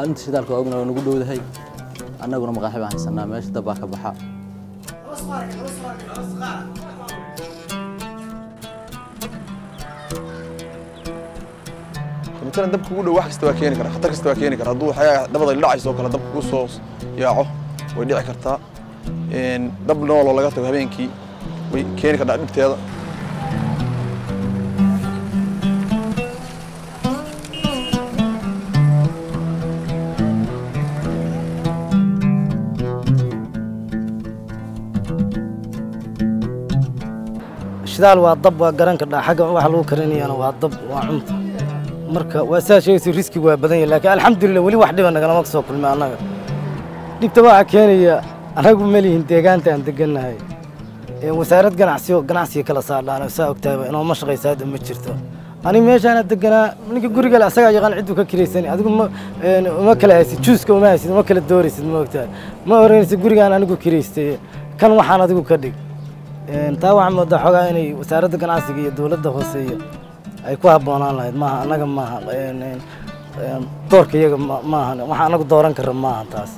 maalinta shidaalka ogna oo nagu dhowdahay annaguna maqaaxiba haysanaa meesha dabba ka baxa مثلا دبك ugu dhow wax kasta waa keeni kara khatar kasta waa keeni kara hadduu waxaa dabada dhacayso kala dabka ku soo yaaco way dhici kartaa dab nool oo laga tago habeenkii way keeni kartaa dhibteeda shidaal waa dab waa garan ka dhax xaga wax lagu karinayana waa dab waa cunto marka waa saasheeyay riski waa badan yahay laakiin alxamdulillah wali wax dhiban naga ma soo kulmay anaga dibta waxa keenaya anagu malihin deegaanta aan deganahay wasaarad ganacsiga kala saarnaa saa ogtahay inoo ma shaqaysaad ma jirto ani meeshaan deganaa ninka guriga la asaga yaqaan cid ka kireysan adigu ma kala haysid juuska uma haysid ma kala doorisid ma ogtahay ma oranaysid gurigaan anigu kireystay kan waxaan adigu ka dhig taa waxa moodaa xogaa inay wasaaradda ganacsiga iyo dawladda hooseeya ay ku habboonaan lahayd maaha anaga maaha doorka iyaga maaha waxa anagu dooran karra maaha taas